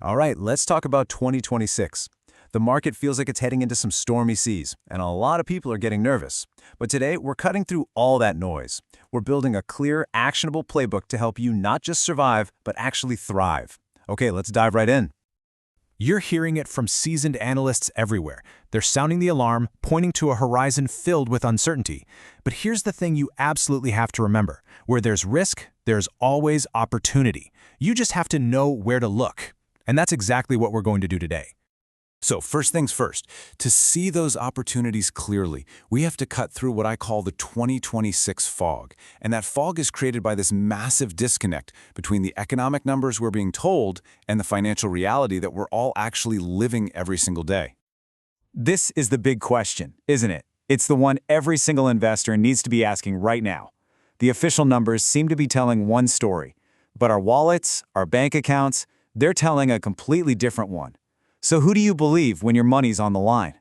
All right, let's talk about 2026. The market feels like it's heading into some stormy seas, and a lot of people are getting nervous. But today, we're cutting through all that noise. We're building a clear, actionable playbook to help you not just survive, but actually thrive. Okay, let's dive right in. You're hearing it from seasoned analysts everywhere. They're sounding the alarm, pointing to a horizon filled with uncertainty. But here's the thing you absolutely have to remember. Where there's risk, there's always opportunity. You just have to know where to look. And that's exactly what we're going to do today. So first things first, to see those opportunities clearly, we have to cut through what I call the 2026 fog. And that fog is created by this massive disconnect between the economic numbers we're being told and the financial reality that we're all actually living every single day. This is the big question, isn't it? It's the one every single investor needs to be asking right now. The official numbers seem to be telling one story, but our wallets, our bank accounts, they're telling a completely different one. So who do you believe when your money's on the line?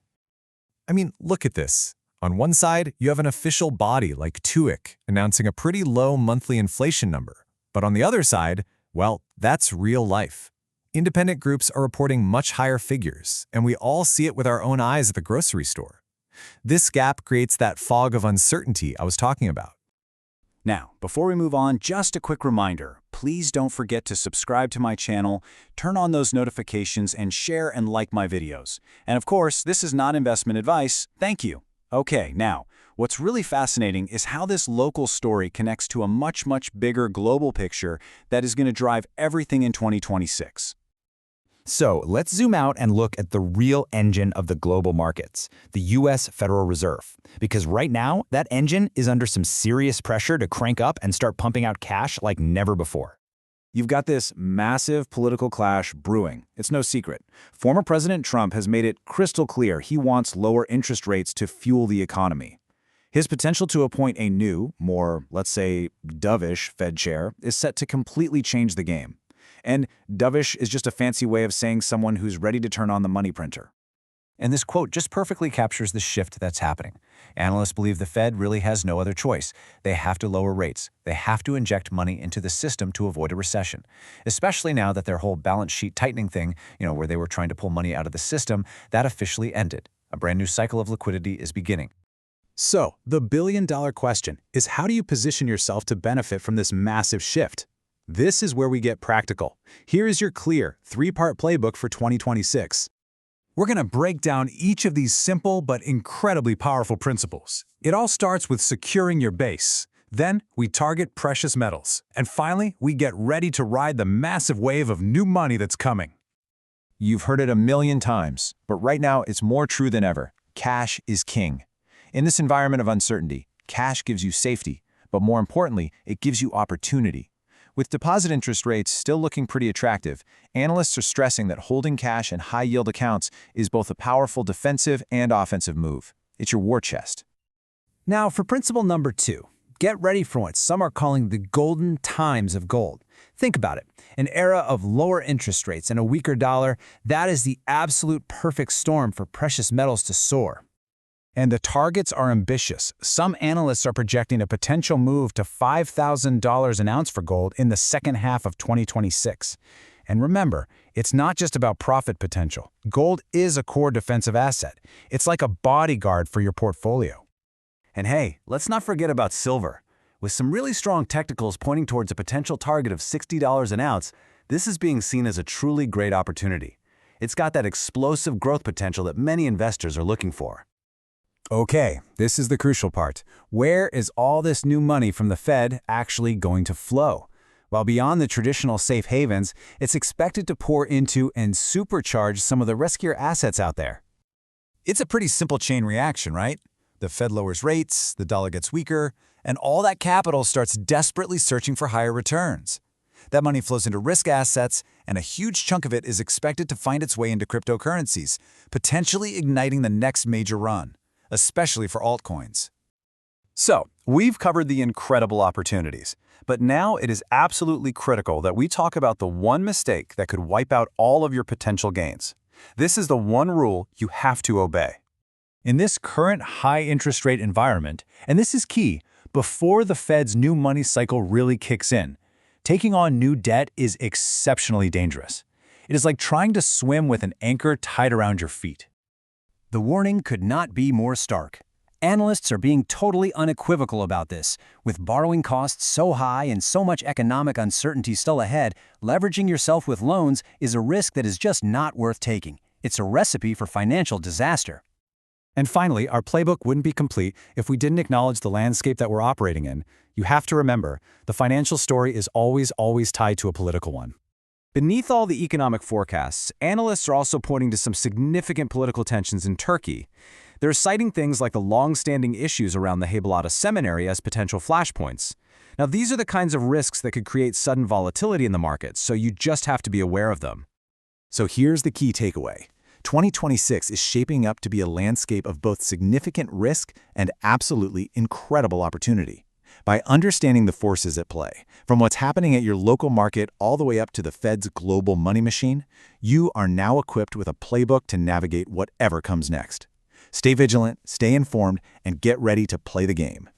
I mean, look at this. On one side, you have an official body like TUIC announcing a pretty low monthly inflation number. But on the other side, well, that's real life. Independent groups are reporting much higher figures, and we all see it with our own eyes at the grocery store. This gap creates that fog of uncertainty I was talking about. Now, before we move on, just a quick reminder. Please don't forget to subscribe to my channel, turn on those notifications, and share and like my videos. And of course, this is not investment advice. Thank you. Okay, now, what's really fascinating is how this local story connects to a much bigger global picture that is going to drive everything in 2026. So let's zoom out and look at the real engine of the global markets, the U.S. Federal Reserve. Because right now, that engine is under some serious pressure to crank up and start pumping out cash like never before. You've got this massive political clash brewing. It's no secret. Former President Trump has made it crystal clear he wants lower interest rates to fuel the economy. His potential to appoint a new, more, let's say, dovish Fed chair is set to completely change the game. And dovish is just a fancy way of saying someone who's ready to turn on the money printer. And this quote just perfectly captures the shift that's happening. Analysts believe the Fed really has no other choice. They have to lower rates. They have to inject money into the system to avoid a recession. Especially now that their whole balance sheet tightening thing, where they were trying to pull money out of the system, that officially ended. A brand new cycle of liquidity is beginning. So, the billion-dollar question is, how do you position yourself to benefit from this massive shift? This is where we get practical. Here is your clear, three-part playbook for 2026. We're going to break down each of these simple but incredibly powerful principles. It all starts with securing your base. Then, we target precious metals. And finally, we get ready to ride the massive wave of new money that's coming. You've heard it a million times, but right now it's more true than ever. Cash is king. In this environment of uncertainty, cash gives you safety, but more importantly, it gives you opportunity. With deposit interest rates still looking pretty attractive, analysts are stressing that holding cash in high-yield accounts is both a powerful defensive and offensive move. It's your war chest. Now, for principle number 2, get ready for what some are calling the golden times of gold. Think about it. An era of lower interest rates and a weaker dollar, that is the absolute perfect storm for precious metals to soar. And the targets are ambitious. Some analysts are projecting a potential move to $5,000 an ounce for gold in the second half of 2026. And remember, it's not just about profit potential. Gold is a core defensive asset. It's like a bodyguard for your portfolio. And hey, let's not forget about silver. With some really strong technicals pointing towards a potential target of $60 an ounce, this is being seen as a truly great opportunity. It's got that explosive growth potential that many investors are looking for. Okay, this is the crucial part. Where is all this new money from the Fed actually going to flow? While beyond the traditional safe havens, it's expected to pour into and supercharge some of the riskier assets out there. It's a pretty simple chain reaction, right? The Fed lowers rates, the dollar gets weaker, and all that capital starts desperately searching for higher returns. That money flows into risk assets, and a huge chunk of it is expected to find its way into cryptocurrencies, potentially igniting the next major run, especially for altcoins. So, we've covered the incredible opportunities, but now it is absolutely critical that we talk about the one mistake that could wipe out all of your potential gains. This is the one rule you have to obey. In this current high interest rate environment, and this is key, before the Fed's new money cycle really kicks in, taking on new debt is exceptionally dangerous. It is like trying to swim with an anchor tied around your feet. The warning could not be more stark. Analysts are being totally unequivocal about this. With borrowing costs so high and so much economic uncertainty still ahead, leveraging yourself with loans is a risk that is just not worth taking. It's a recipe for financial disaster. And finally, our playbook wouldn't be complete if we didn't acknowledge the landscape that we're operating in. You have to remember, the financial story is always tied to a political one. Beneath all the economic forecasts, analysts are also pointing to some significant political tensions in Turkey. They're citing things like the long-standing issues around the Haybalata seminary as potential flashpoints. Now, these are the kinds of risks that could create sudden volatility in the markets, so you just have to be aware of them. So here's the key takeaway. 2026 is shaping up to be a landscape of both significant risk and absolutely incredible opportunity. By understanding the forces at play, from what's happening at your local market all the way up to the Fed's global money machine, you are now equipped with a playbook to navigate whatever comes next. Stay vigilant, stay informed, and get ready to play the game.